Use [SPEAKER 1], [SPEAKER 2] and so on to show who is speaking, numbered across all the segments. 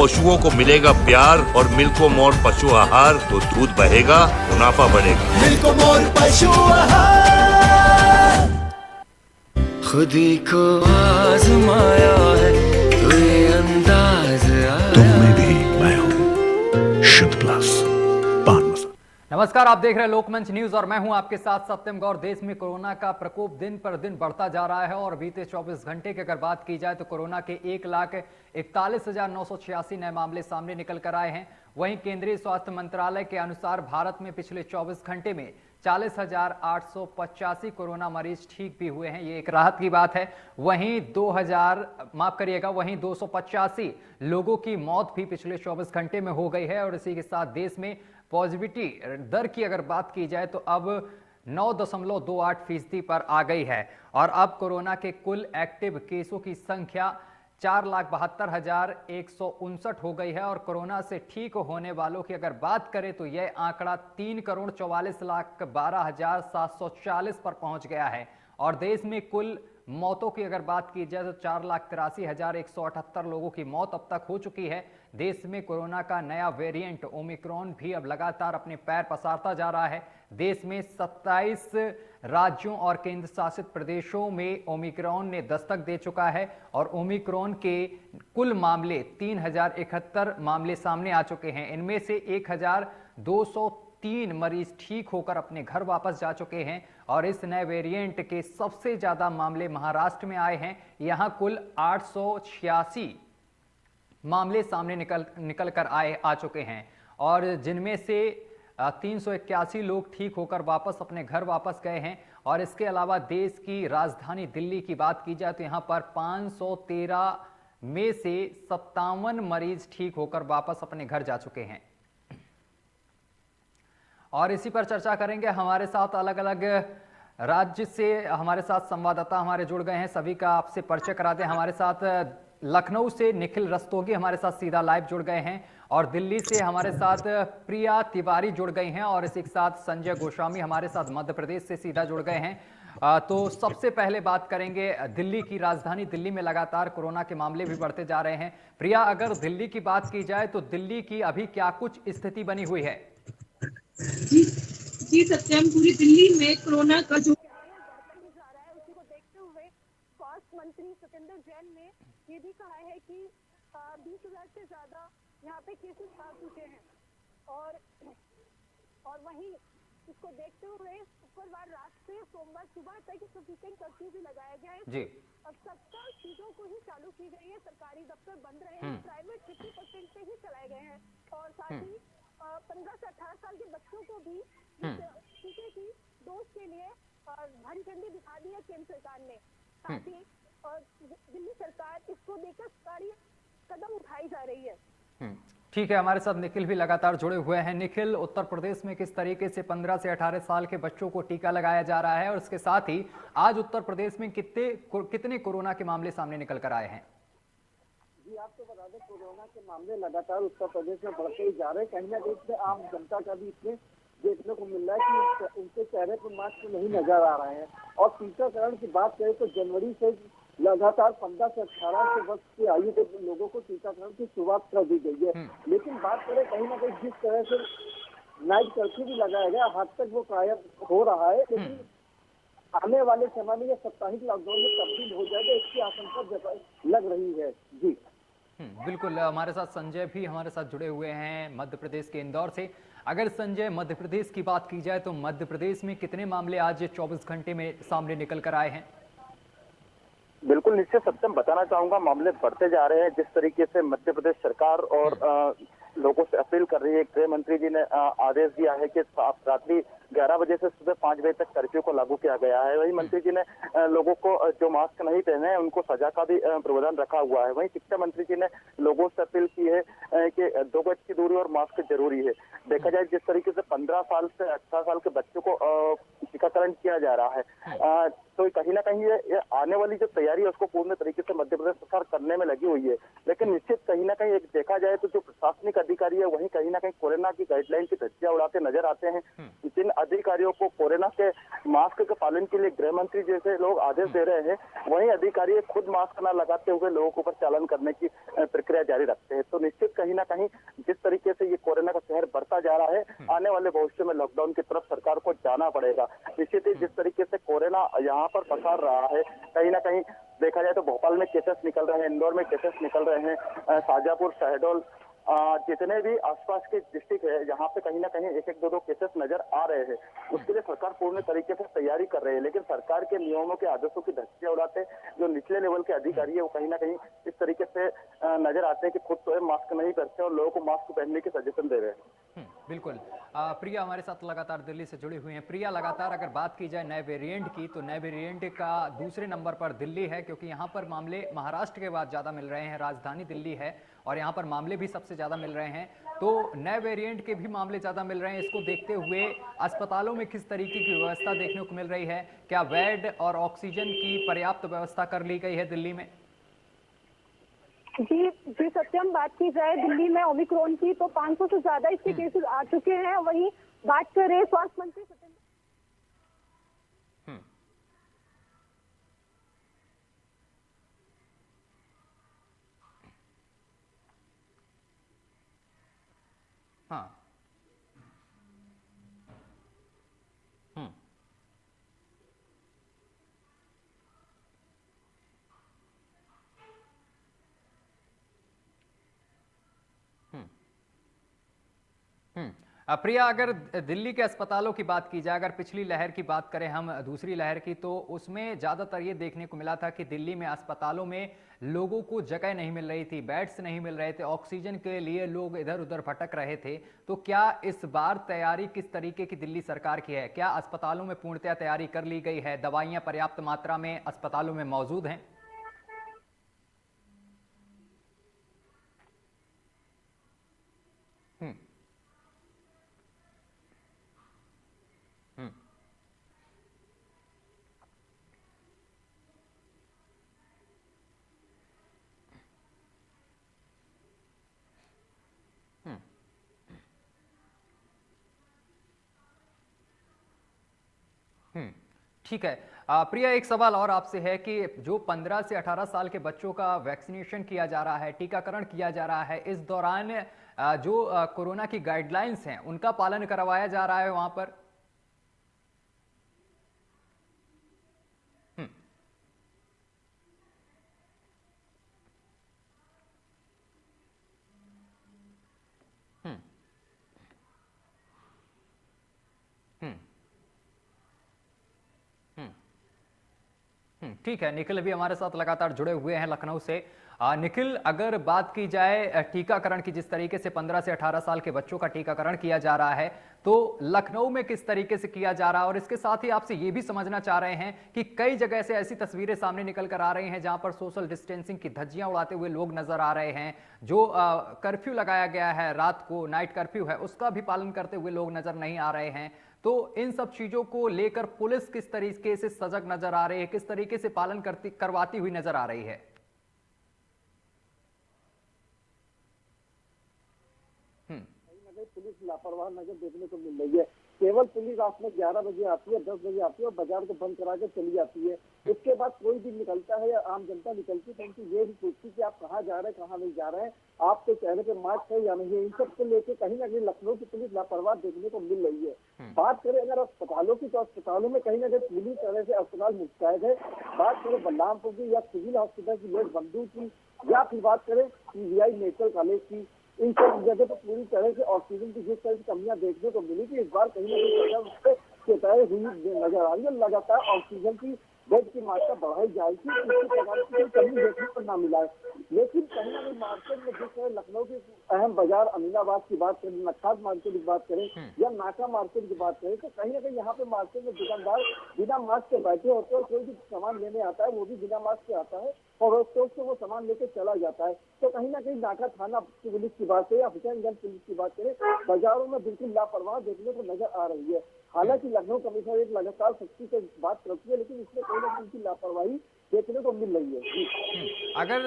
[SPEAKER 1] पशुओं को मिलेगा प्यार और मिल्को मोर पशु आहार तो दूध बहेगा, मुनाफा बढ़ेगा।
[SPEAKER 2] मिल्को मोर पशु आहार।
[SPEAKER 3] खुद ही को आजमाया है तो ये अंदाज आया।
[SPEAKER 4] तुम में भी मैं हूँ शुद्ध प्लस पान मसाला।
[SPEAKER 5] नमस्कार, आप देख रहे हैं लोकमंच न्यूज और मैं हूं आपके साथ सत्यम गौर। देश में कोरोना का प्रकोप दिन पर दिन बढ़ता जा रहा है और बीते 24 घंटे की अगर बात की जाए तो कोरोना के 1,41,986 नए मामले सामने निकल कर आए हैं। वहीं केंद्रीय स्वास्थ्य मंत्रालय के अनुसार भारत में पिछले 24 घंटे में 40,885 कोरोना मरीज ठीक भी हुए हैं, ये एक राहत की बात है। वहीं 285 लोगों की मौत भी पिछले 24 घंटे में हो गई है और इसी के साथ देश में पॉजिटिविटी दर की अगर बात की जाए तो अब 9.28% पर आ गई है और अब कोरोना के कुल एक्टिव केसों की संख्या 4,72,159 हो गई है और कोरोना से ठीक होने वालों की अगर बात करें तो यह आंकड़ा 3,44,12,740 पर पहुंच गया है और देश में कुल मौतों की अगर बात की जाए तो 4,83,178 लोगों की मौत अब तक हो चुकी है। देश में कोरोना का नया वेरिएंट ओमिक्रॉन भी अब लगातार अपने पैर पसारता जा रहा है। देश में 27 राज्यों और केंद्र शासित प्रदेशों में ओमिक्रॉन ने दस्तक दे चुका है और ओमिक्रॉन के कुल मामले 3,071 मामले सामने आ चुके हैं। इनमें से 1,203 मरीज ठीक होकर अपने घर वापस जा चुके हैं और इस नए वेरिएंट के सबसे ज्यादा मामले महाराष्ट्र में आए हैं। यहां कुल 886 मामले सामने निकल कर आ चुके हैं और जिनमें से 381 लोग ठीक होकर वापस अपने घर वापस गए हैं। और इसके अलावा देश की राजधानी दिल्ली की बात की जाए तो यहां पर 513 में से 57 मरीज ठीक होकर वापस अपने घर जा चुके हैं। और इसी पर चर्चा करेंगे। हमारे साथ अलग अलग राज्य से हमारे साथ संवाददाता हमारे जुड़ गए हैं, सभी का आपसे परिचय करा दें। हमारे साथ लखनऊ से निखिल रस्तोगी हमारे साथ सीधा लाइव जुड़ गए हैं और दिल्ली से हमारे साथ प्रिया तिवारी जुड़ गई हैं और इसी के साथ संजय गोस्वामी हमारे साथ मध्य प्रदेश से सीधा जुड़ गए हैं। तो सबसे पहले बात करेंगे दिल्ली की। राजधानी दिल्ली में लगातार कोरोना के मामले भी बढ़ते जा रहे हैं। प्रिया, अगर दिल्ली की बात की जाए तो दिल्ली की अभी क्या कुछ स्थिति बनी हुई है?
[SPEAKER 6] जी सत्यम, पूरी दिल्ली में कोरोना का जो जा रहा है उसी को देखते हुए स्वास्थ्य मंत्री सत्येंद्र जैन ने ये भी कहा है कि 20,000 से ज्यादा यहाँ पे केसेस आ चुके हैं और वहीं इसको देखते हुए शुक्रवार रात से सोमवार सुबह तक वीकेंड कर्फ्यू भी लगाया गया है जी। अब सबका चीजों को ही चालू की गई है, सरकारी दफ्तर बंद रहे हैं, प्राइवेट 50% पे ही चलाए गए हैं और साथ ही 15 से 18 साल के बच्चों को भी टीके की डोज के लिए हरी झंडी दिखा दी है केंद्र सरकार ने। साथ ही दिल्ली सरकार इसको लेकर सारी कदम उठाई जा रही है।
[SPEAKER 5] ठीक है, हमारे साथ निखिल भी लगातार जुड़े हुए हैं। निखिल, उत्तर प्रदेश में किस तरीके से 15 से 18 साल के बच्चों को टीका लगाया जा रहा है और इसके साथ ही आज उत्तर प्रदेश में कितने कोरोना के मामले सामने निकल कर आए हैं?
[SPEAKER 7] जी, आपको बता दें कोरोना के मामले लगातार उत्तर प्रदेश में बढ़ते ही जा रहे हैं। कहीं ना कहीं आम जनता का भी इसमें देखने को मिल रहा है कि उनके चेहरे पर मास्क नहीं नजर आ रहे हैं। और टीकाकरण की बात करें तो जनवरी से लगातार 15 से 18 वर्ष की आयु के लोगों को टीकाकरण की शुरुआत कर दी गई है। लेकिन बात करें कहीं ना कहीं जिस तरह से नाइट कर्फ्यू भी लगाया गया, आज तक वो कायम हो रहा है, लेकिन आने वाले समय में यह साप्ताहिक लॉकडाउन में तब्दील हो जाएगा, इसकी आशंका लग रही है। जी
[SPEAKER 5] बिल्कुल, हमारे साथ संजय भी हमारे साथ जुड़े हुए हैं मध्य प्रदेश के इंदौर से। अगर संजय, मध्य प्रदेश की बात की जाए तो मध्य प्रदेश में कितने मामले आज 24 घंटे में सामने निकल कर आए हैं?
[SPEAKER 8] बिल्कुल निश्चित सत्यम, बताना चाहूंगा मामले बढ़ते जा रहे हैं। जिस तरीके से मध्य प्रदेश सरकार और लोगों से अपील कर रही है, गृह मंत्री जी ने आदेश दिया है कि रात्रि 11 बजे से सुबह 5 बजे तक कर्फ्यू को लागू किया गया है। वही मंत्री जी ने लोगों को जो मास्क नहीं पहने हैं उनको सजा का भी प्रावधान रखा हुआ है। वहीं शिक्षा मंत्री जी ने लोगों से अपील की है कि 2 गज की दूरी और मास्क जरूरी है। देखा जाए जिस तरीके से 15 साल से 18 साल के बच्चों को टीकाकरण किया जा रहा है, तो कहीं ना कहीं ये आने वाली जो तैयारी है उसको पूर्ण तरीके से मध्य प्रदेश सरकार करने में लगी हुई है। लेकिन निश्चित कहीं ना कहीं एक देखा जाए तो जो प्रशासनिक अधिकारी है वही कहीं ना कहीं कोरोना की गाइडलाइन की धज्जियां उड़ाते नजर आते हैं। जिन अधिकारियों को कोरोना के मास्क के पालन के लिए गृह मंत्री जैसे लोग आदेश दे रहे हैं, वहीं अधिकारी खुद मास्क न लगाते हुए लोगों के ऊपर चालान करने की प्रक्रिया जारी रखते हैं। तो निश्चित कहीं ना कहीं जिस तरीके से ये कोरोना का कहर बढ़ता जा रहा है, आने वाले भविष्य में लॉकडाउन की तरफ सरकार को जाना पड़ेगा। निश्चित ही जिस तरीके से कोरोना यहाँ पर पसार रहा है, कहीं ना कहीं देखा जाए तो भोपाल में केसेस निकल रहे हैं, इंदौर में केसेस निकल रहे हैं, शाजापुर, शहडोल, जितने भी आसपास के डिस्ट्रिक्ट है, यहाँ पे कहीं ना कहीं एक एक दो केसेस नजर आ रहे हैं। उसके लिए सरकार पूर्ण तरीके से तैयारी कर रही है, लेकिन सरकार के नियमों के आदेशों की धज्जियां उड़ाते जो निचले लेवल के अधिकारी है, वो कहीं ना कहीं इस तरीके से नजर आते हैं कि खुद तो मास्क नहीं करते और लोगों को मास्क पहनने की सजेशन दे रहे हैं।
[SPEAKER 5] बिल्कुल। प्रिया हमारे साथ लगातार दिल्ली से जुड़ी हुई हैं। प्रिया, लगातार अगर बात की जाए नए वेरिएंट की, तो नए वेरिएंट का दूसरे नंबर पर दिल्ली है, क्योंकि यहाँ पर मामले महाराष्ट्र के बाद ज़्यादा मिल रहे हैं। राजधानी दिल्ली है और यहाँ पर मामले भी सबसे ज़्यादा मिल रहे हैं, तो नए वेरिएंट के भी मामले ज़्यादा मिल रहे हैं। इसको देखते हुए अस्पतालों में किस तरीके की व्यवस्था देखने को मिल रही है? क्या बेड और ऑक्सीजन की पर्याप्त व्यवस्था कर ली गई है दिल्ली में?
[SPEAKER 6] जी सत्यम, बात की जाए दिल्ली में ओमिक्रॉन की तो 500 से ज्यादा इसके केसेस आ चुके हैं। वहीं बात करें स्वास्थ्य मंत्री सत्यम,
[SPEAKER 5] हाँ, प्रिया, अगर दिल्ली के अस्पतालों की बात की जाए, अगर पिछली लहर की बात करें हम, दूसरी लहर की, तो उसमें ज़्यादातर ये देखने को मिला था कि दिल्ली में अस्पतालों में लोगों को जगह नहीं मिल रही थी, बेड्स नहीं मिल रहे थे, ऑक्सीजन के लिए लोग इधर उधर भटक रहे थे। तो क्या इस बार तैयारी किस तरीके की दिल्ली सरकार की है? क्या अस्पतालों में पूर्णतः तैयारी कर ली गई है? दवाइयाँ पर्याप्त मात्रा में अस्पतालों में मौजूद हैं? ठीक है। प्रिया, एक सवाल और आपसे है कि जो 15 से 18 साल के बच्चों का वैक्सीनेशन किया जा रहा है, टीकाकरण किया जा रहा है, इस दौरान जो कोरोना की गाइडलाइंस हैं उनका पालन करवाया जा रहा है वहां पर? ठीक है, निखिल भी हमारे साथ लगातार जुड़े हुए हैं लखनऊ से। निखिल, अगर बात की जाए टीकाकरण की, जिस तरीके से 15 से 18 साल के बच्चों का टीकाकरण किया जा रहा है, तो लखनऊ में किस तरीके से किया जा रहा है? और इसके साथ ही आपसे ये भी समझना चाह रहे हैं कि कई जगह से ऐसी तस्वीरें सामने निकल कर आ रही हैं जहां पर सोशल डिस्टेंसिंग की धज्जियां उड़ाते हुए लोग नजर आ रहे हैं। जो कर्फ्यू लगाया गया है, रात को नाइट कर्फ्यू है, उसका भी पालन करते हुए लोग नजर नहीं आ रहे हैं। तो इन सब चीजों को लेकर पुलिस किस तरीके से सजग नजर आ रही है, किस तरीके से पालन करवाती हुई नजर आ रही है?
[SPEAKER 7] पुलिस लापरवाह नजर देखने को मिल रही है। केवल पुलिस रात में 11 बजे आती है, 10 बजे आती है और बाजार को बंद करा के चली जाती है। उसके बाद कोई भी निकलता है या आम जनता निकलती है तो उनकी ये भी पूछती कि आप कहाँ जा रहे हैं, कहाँ नहीं जा रहे हैं, आपके चेहरे पे मास्क है या नहीं है। इन सब को लेकर कहीं ना कहीं लखनऊ की पुलिस लापरवाह देखने को मिल रही है। बात करें अगर अस्पतालों की, तो अस्पतालों में कहीं ना कहीं पूरी तरह से अस्पताल मुस्तैद है। बात करें बलरामपुर की या सिविल हॉस्पिटल की लेट बंदू की, या फिर बात करें पीजीआई मेडिकल कॉलेज की, इन सब जगह पर पूरी तरह से ऑक्सीजन की जिस तरह की कमियां देखने को मिली थी, इस बार कहीं ना कहीं शिकायत हुई नजर आ रही है। लगातार ऑक्सीजन की बेड की मात्रा बढ़ाई जाएगी, किसी प्रकार की कोई कमी देखने को न मिला है। लेकिन कहीं ना कहीं मार्केट में जिस तरह लखनऊ के अहम बाजार अमीनाबाद की बात करें, नक्खास मार्केट की बात करें या नाका मार्केट की बात करें, तो कहीं ना कहीं यहाँ पे मार्केट में दुकानदार बिना मास्क के बैठे होते हैं और कोई भी सामान लेने आता है वो भी बिना मास्क के आता है और स्टोर से वो सामान लेके चला जाता है। तो कहीं ना कहीं नाका थाना पुलिस की बात करें या हुसैनगंज पुलिस की बात करें, बाजारों में बिल्कुल लापरवाह देखने को नजर आ रही है। हालांकि लखनऊ कमिश्नर एक लगातार सख्ती से बात करती है, लेकिन इसमें कोई ना कोई उनकी लापरवाही देखने को मिल रही है।
[SPEAKER 5] अगर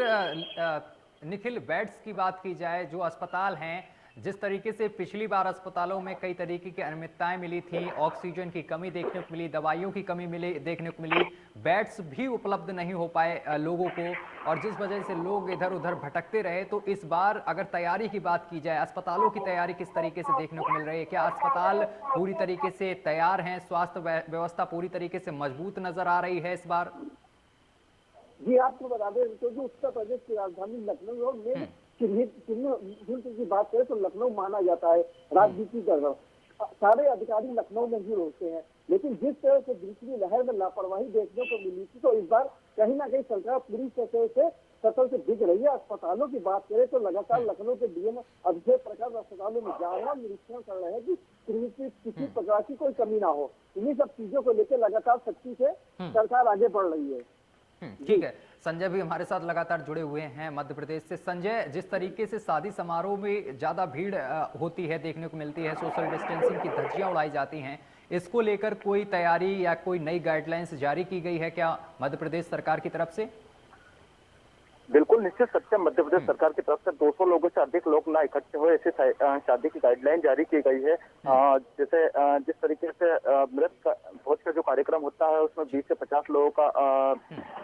[SPEAKER 5] निखिल बेड्स की बात की जाए, जो अस्पताल हैं जिस तरीके से पिछली बार अस्पतालों में कई तरीके की अनियमितताएं मिली थी, ऑक्सीजन की कमी देखने को मिली, दवाइयों की कमी मिली देखने को मिली, बेड्स भी उपलब्ध नहीं हो पाए लोगों को, और जिस वजह से लोग इधर उधर भटकते रहे, तो इस बार अगर तैयारी की बात की जाए, अस्पतालों की तैयारी किस तरीके से देखने को मिल रही है? क्या अस्पताल पूरी तरीके से तैयार हैं? स्वास्थ्य व्यवस्था पूरी तरीके से मजबूत नजर आ रही है इस बार?
[SPEAKER 7] जी आपको बता दें तो जो उत्तर प्रदेश की राजधानी लखनऊ और में चिन्ह की बात करें तो लखनऊ माना जाता है राजनीति का। सारे अधिकारी लखनऊ में ही होते हैं, लेकिन जिस तरह से दूसरी लहर में लापरवाही देखने को मिली थी, तो इस बार कहीं ना कहीं सरकार पूरी तरह से सतल से दिख रही है। अस्पतालों की बात करें तो लगातार लखनऊ के डीएम अभिषेक प्रकाश अस्पतालों में जा रहे हैं, निरीक्षण कर रहे हैं कि किसी प्रकार की कोई कमी ना हो। इन्हीं सब चीजों को लेकर लगातार सख्ती से सरकार आगे बढ़ रही है।
[SPEAKER 5] ठीक है, संजय भी हमारे साथ लगातार जुड़े हुए हैं मध्य प्रदेश से। संजय, जिस तरीके से शादी समारोह में ज्यादा भीड़ होती है, देखने को मिलती है, सोशल डिस्टेंसिंग की धज्जियां उड़ाई जाती हैं, इसको लेकर कोई तैयारी या कोई नई गाइडलाइंस जारी की गई है क्या मध्य प्रदेश सरकार की तरफ से?
[SPEAKER 8] बिल्कुल निश्चित सत्यम, मध्य प्रदेश सरकार की तरफ से 200 लोगों से अधिक लोग ना इकट्ठे हुए ऐसी शादी की गाइडलाइन जारी की गई है। जैसे जिस तरीके से मृत भोज का जो कार्यक्रम होता है उसमें 20 से 50 लोगों का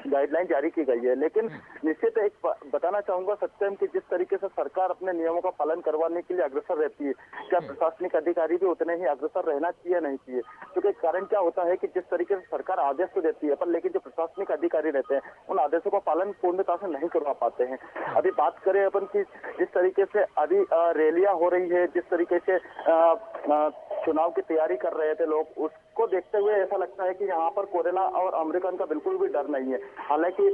[SPEAKER 8] गाइडलाइन जारी की गई है। लेकिन निश्चित एक बताना चाहूंगा सत्यम कि जिस तरीके से सरकार अपने नियमों का पालन करवाने के लिए अग्रसर रहती है, क्या प्रशासनिक अधिकारी भी उतने ही अग्रसर रहना चाहिए नहीं चाहिए? क्योंकि कारण क्या होता है कि जिस तरीके से सरकार आदेश तो देती है, पर लेकिन जो प्रशासनिक अधिकारी रहते हैं उन आदेशों का पालन पूर्णता से नहीं करवा पाते हैं। अभी बात करें अपन की जिस तरीके से अभी रैलियां हो रही है, जिस तरीके से चुनाव की तैयारी कर रहे थे लोग, उसको देखते हुए ऐसा लगता है कि यहाँ पर कोरोना और ओमिक्रॉन का बिल्कुल भी डर नहीं है। हालांकि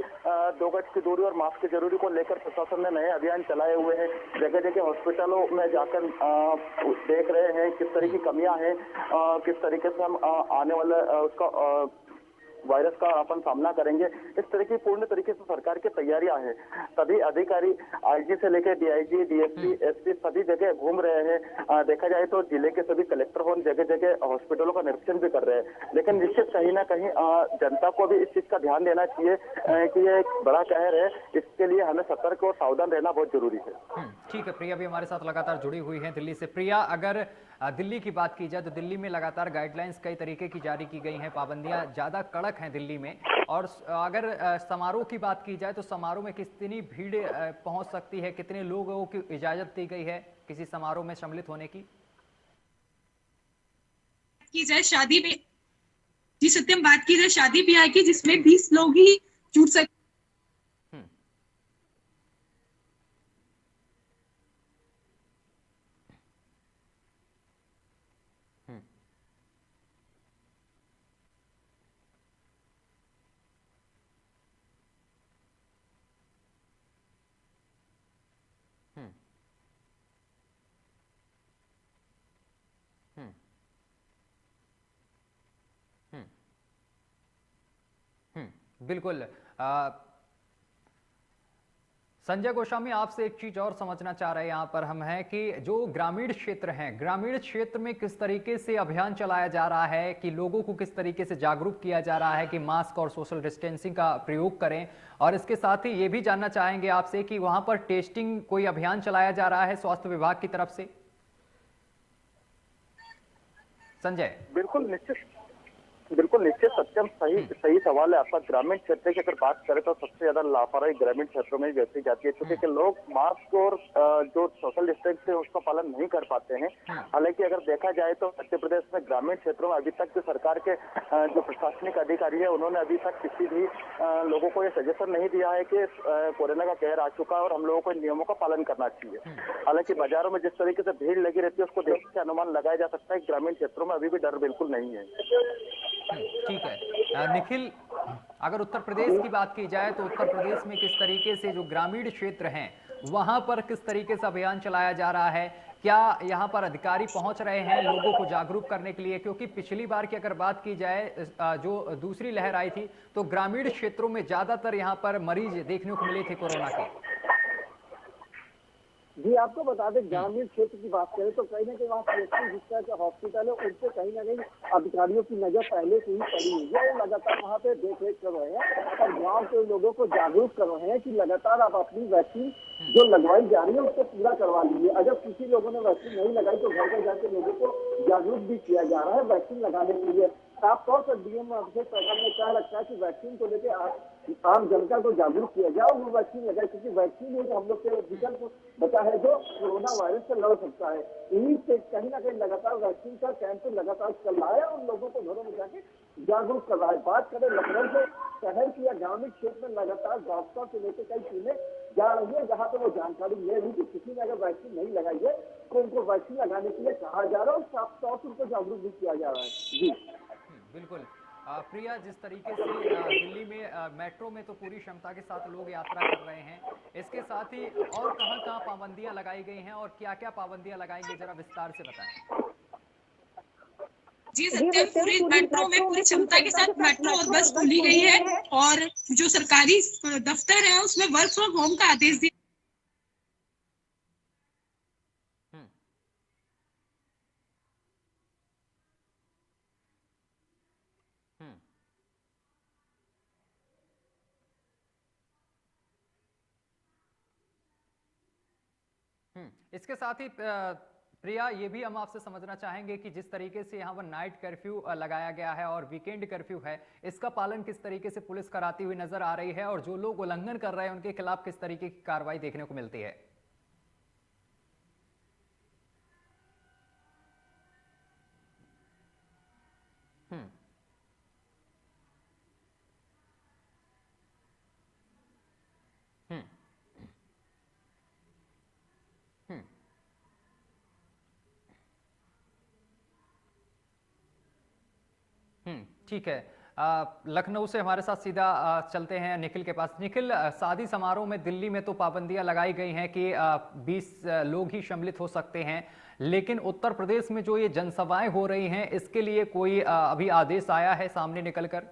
[SPEAKER 8] 2 गज की दूरी और मास्क की जरूरी को लेकर प्रशासन ने नए अभियान चलाए हुए हैं। जगह जगह हॉस्पिटलों में जाकर देख रहे हैं किस तरह की कमियां हैं, किस तरीके से हम आने वाले उसका वायरस का अपन सामना करेंगे। इस तरह की पूर्ण तरीके से सरकार की तैयारियां हैं। सभी अधिकारी आईजी से लेकर डीआईजी, डीएसपी, एसपी सभी जगह घूम रहे हैं। देखा जाए तो जिले के सभी कलेक्टर और जगह जगह हॉस्पिटलों का निरीक्षण भी कर रहे हैं। लेकिन निश्चित कहीं ना कहीं जनता को भी इस चीज का ध्यान देना चाहिए कि ये एक बड़ा कहर है, इसके लिए हमें सतर्क और सावधान रहना बहुत जरूरी है।
[SPEAKER 5] ठीक है, प्रिया भी हमारे साथ लगातार जुड़ी हुई है दिल्ली से। प्रिया, अगर दिल्ली की बात की जाए तो दिल्ली में लगातार गाइडलाइंस कई तरीके की जारी की गई हैं, पाबंदियां ज्यादा कड़क हैं दिल्ली में, और अगर समारोह की बात की जाए तो समारोह में कितनी भीड़ पहुंच सकती है, कितने लोगों की इजाजत दी गई है किसी समारोह में सम्मिलित होने की?
[SPEAKER 9] जाए शादी में, जी सत्यम, बात की जाए शादी ब्याह की जिसमें 20 लोग ही जुड़ सकते।
[SPEAKER 5] बिल्कुल। संजय गोस्वामी, आपसे एक चीज और समझना चाह रहे हैं यहाँ पर हम हैं कि जो ग्रामीण क्षेत्र हैं, ग्रामीण क्षेत्र में किस तरीके से अभियान चलाया जा रहा है, कि लोगों को किस तरीके से जागरूक किया जा रहा है कि मास्क और सोशल डिस्टेंसिंग का प्रयोग करें, और इसके साथ ही ये भी जानना चाहेंगे आपसे कि वहां पर टेस्टिंग कोई अभियान चलाया जा रहा है स्वास्थ्य विभाग की तरफ से? संजय।
[SPEAKER 8] बिल्कुल निश्चित सत्यम, सही सवाल है आपका। ग्रामीण क्षेत्र की अगर बात करें तो सबसे ज्यादा लापरवाही ग्रामीण क्षेत्रों में व्यक्ति जाती है, क्योंकि लोग मास्क और जो सोशल डिस्टेंस है उसका पालन नहीं कर पाते हैं। हालांकि अगर देखा जाए तो मध्य प्रदेश में ग्रामीण क्षेत्रों में अभी तक सरकार के जो प्रशासनिक अधिकारी है उन्होंने अभी तक किसी भी लोगों को ये सजेशन नहीं दिया है कि कोरोना का कहर आ चुका है और हम लोगों को नियमों का पालन करना चाहिए। हालांकि बाजारों में जिस तरीके से भीड़ लगी रहती है उसको देख के अनुमान लगाया जा सकता है कि ग्रामीण क्षेत्रों में अभी भी डर बिल्कुल नहीं है।
[SPEAKER 5] ठीक है निखिल, अगर उत्तर प्रदेश की बात की जाए तो उत्तर प्रदेश में किस तरीके से जो ग्रामीण क्षेत्र हैं वहां पर किस तरीके से अभियान चलाया जा रहा है? क्या यहाँ पर अधिकारी पहुंच रहे हैं लोगों को जागरूक करने के लिए? क्योंकि पिछली बार की अगर बात की जाए जो दूसरी लहर आई थी तो ग्रामीण क्षेत्रों में ज्यादातर यहाँ पर मरीज देखने को मिले थे कोरोना के।
[SPEAKER 7] जी आपको बता दें, ग्रामीण क्षेत्र की बात करें तो कहीं ना कहीं वहाँ पीएचसी जिस तरह का हॉस्पिटल है उनसे कहीं ना कहीं अधिकारियों की नजर पहले से ही पड़ी हुई है। वो लगातार वहाँ पे देख रेख कर रहे हैं और गांव के लोगों को जागरूक कर रहे हैं कि लगातार आप अपनी वैक्सीन जो लगवाई जा रही है उसको पूरा करवा लीजिए। अगर किसी लोगों ने वैक्सीन नहीं लगाई तो घर घर जाके लोगों को जागरूक भी किया जा रहा है वैक्सीन लगाने के लिए। साफ तौर पर डीएम अभिषेक सरकार ने कह रखा है कि वैक्सीन को लेकर आम जनता को जागरूक किया जाए और वो वैक्सीन लगाए, क्योंकि वैक्सीन एक हम लोग के विकल्प बचा है जो कोरोना वायरस से लड़ सकता है। इन्हीं से कहीं ना कहीं लगातार वैक्सीन का कैंप लगातार चल रहा है और लोगों को घरों में जाके जागरूक कर रहा है। बात करें लखनऊ से शहर की या ग्रामीण क्षेत्र में लगातार डॉक्टर से लेकर कई टीमें जा रही है, जहाँ पे वो जानकारी ले रही कि किसी ने अगर वैक्सीन नहीं लगाई है तो उनको वैक्सीन लगाने के लिए कहा जा रहा है और साफ तौर पर उनको जागरूक भी किया जा रहा है। जी
[SPEAKER 5] बिल्कुल। प्रिया, जिस तरीके से दिल्ली में मेट्रो में तो पूरी क्षमता के साथ लोग यात्रा कर रहे हैं, इसके साथ ही और कहां-कहां पाबंदियां लगाई गई हैं और क्या-क्या पाबंदियां लगाएंगे, जरा विस्तार से बताएं।
[SPEAKER 9] जी सत्यम, पूरे मेट्रो में पूरी क्षमता के साथ मेट्रो और बस खोली गई है और जो सरकारी दफ्तर है उसमें वर्क फ्रॉम होम का आदेश दिया।
[SPEAKER 5] इसके साथ ही प्रिया, ये भी हम आपसे समझना चाहेंगे कि जिस तरीके से यहाँ पर नाइट कर्फ्यू लगाया गया है और वीकेंड कर्फ्यू है, इसका पालन किस तरीके से पुलिस कराती हुई नजर आ रही है और जो लोग उल्लंघन कर रहे हैं उनके खिलाफ किस तरीके की कार्रवाई देखने को मिलती है। ठीक है। लखनऊ से हमारे साथ सीधा चलते हैं निखिल के पास। निखिल, शादी समारोह में दिल्ली में तो पाबंदियां लगाई गई हैं कि 20 लोग ही सम्मिलित हो सकते हैं, लेकिन उत्तर प्रदेश में जो ये जनसभाएं हो रही हैं इसके लिए कोई अभी आदेश आया है सामने निकलकर?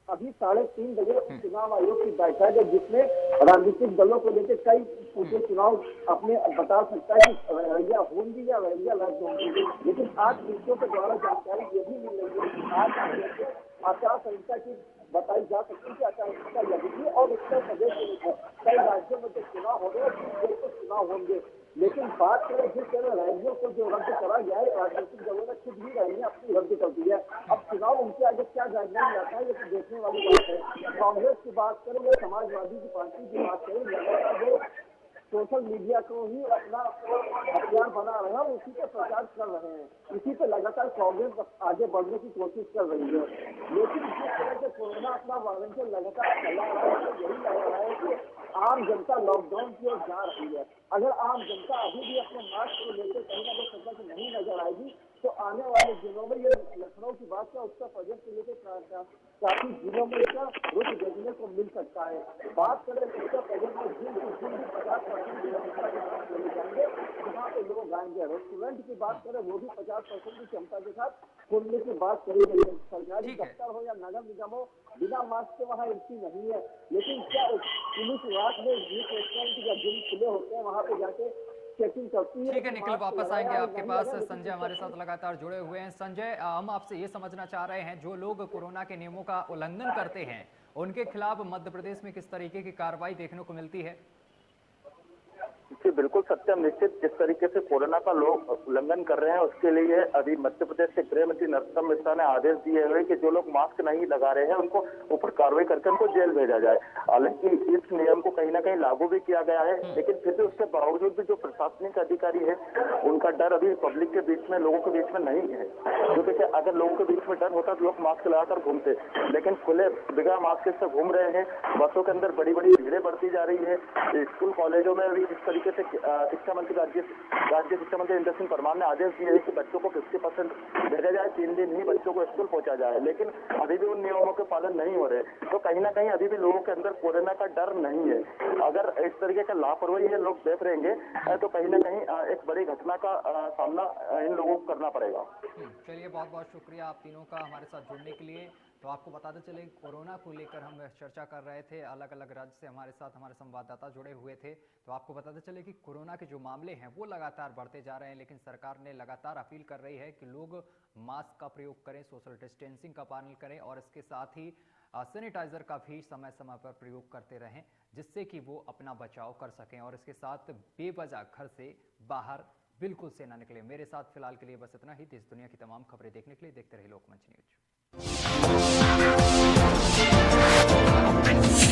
[SPEAKER 7] अभी 3:30 बजे चुनाव आयोग की बैठक है जिसमें राजनीतिक दलों को लेकर कई पूछे चुनाव अपने बता सकता है कि रैलियां होंगी या रैलियां रद्द होंगी। लेकिन आज सूत्रों के द्वारा जानकारी ये भी मिल रही है कि आज आचार संहिता की बताई जा सकती है कि आचार संहिता लगेगी और उत्तर प्रदेश में कई राज्यों में जो चुनाव हो रहे हैं तो चुनाव होंगे। लेकिन बात करें जिस तरह रैलियों को जो रद्द करा गया है, राजनीतिक दलों ने खुद ही रैलियां अपनी रद्द कर दी है। अब चुनाव उनके आगे क्या गाइडलाइन आता है ये तो देखने वाली बात है। कांग्रेस की बात करें या समाजवादी की पार्टी की बात करें, लगातार वो सोशल मीडिया को ही अपना हथियार बना रहे हैं और उसी पे प्रचार कर रहे हैं। इसी पे लगातार कांग्रेस आगे बढ़ने की कोशिश कर रही है। लेकिन जिस तरह से कोरोना अपना वायरस लगातार फैला रहा है तो यही लग रहा है कि आम जनता लॉकडाउन की ओर जा रही है। अगर आम जनता अभी भी अपने मास्क को लेकर कहीं ना कहीं सतर्क नहीं नजर आएगी तो आने वाले दिनों में ये लखनऊ की बात का उत्तर प्रदेश को लेकर काफी जिलों में इसका रुख देखने को मिल सकता है। बात करें उत्तर प्रदेश में दिन 50% चले जाएंगे जहाँ पे लोग आएंगे। रेस्टोरेंट की बात करें वो भी 50% की क्षमता के साथ खोलने की बात करी गई है। सरकारी दफ्तर हो या नगर निगम हो, बिना मास्क के वहाँ एंट्री नहीं है। लेकिन क्या पुलिस रात में रेस्टोरेंट या जिम खुले होते हैं वहाँ पे जाके चेकिंग करती है।
[SPEAKER 5] ठीक है निखिल, वापस आएंगे आपके पास। संजय हमारे साथ लगातार जुड़े हुए हैं। संजय, हम आपसे ये समझना चाह रहे हैं जो लोग कोरोना के नियमों का उल्लंघन करते हैं उनके खिलाफ मध्य प्रदेश में किस तरीके की कार्रवाई देखने को मिलती है?
[SPEAKER 8] जी बिल्कुल सत्यम, निश्चित जिस तरीके से कोरोना का लोग उल्लंघन कर रहे हैं उसके लिए अभी मध्य प्रदेश के गृह मंत्री नरोत्तम मिश्रा ने आदेश दिए हुए कि जो लोग मास्क नहीं लगा रहे हैं उनको ऊपर कार्रवाई करके उनको जेल भेजा जाए। हालांकि इस नियम को कहीं ना कहीं लागू भी किया गया है, लेकिन फिर भी उसके बावजूद भी जो प्रशासनिक अधिकारी है उनका डर अभी पब्लिक के बीच में, लोगों के बीच में नहीं है। क्योंकि अगर लोगों के बीच में डर होता तो लोग मास्क लगाकर घूमते, लेकिन खुले बिना मास्क से घूम रहे हैं। बसों के अंदर बड़ी बड़ी भीड़ें बढ़ती जा रही है। स्कूल कॉलेजों में भी इस तरीके से शिक्षा मंत्री राज्य शिक्षा मंत्री इंद्र सिंह परमार ने आदेश दिए हैं कि बच्चों को 50% भेजा जाए, 3 दिन ही बच्चों को स्कूल पहुंचा जाए, लेकिन अभी भी उन नियमों के पालन नहीं हो रहे। तो कहीं ना कहीं अभी भी लोगों के अंदर कोरोना का डर नहीं है। अगर इस तरीके का लापरवाही है लोग देख रहेंगे तो कहीं ना कहीं एक बड़ी घटना का सामना इन लोगों को करना पड़ेगा।
[SPEAKER 5] चलिए, बहुत बहुत शुक्रिया आप तीनों का हमारे साथ जुड़ने के लिए। तो आपको बताते चले कोरोना को लेकर हम चर्चा कर रहे थे, अलग अलग राज्य से हमारे साथ हमारे संवाददाता जुड़े हुए थे। तो आपको बताते चले कि कोरोना के जो मामले हैं वो लगातार बढ़ते जा रहे हैं, लेकिन सरकार ने लगातार अपील कर रही है कि लोग मास्क का प्रयोग करें, सोशल डिस्टेंसिंग का पालन करें और इसके साथ ही सैनिटाइजर का भी समय समय पर प्रयोग करते रहें, जिससे कि वो अपना बचाव कर सकें और इसके साथ बेवजह घर से बाहर बिल्कुल से ना निकले। मेरे साथ फिलहाल के लिए बस इतना ही। देश दुनिया की तमाम खबरें देखने के लिए देखते रहिए लोकमंच न्यूज।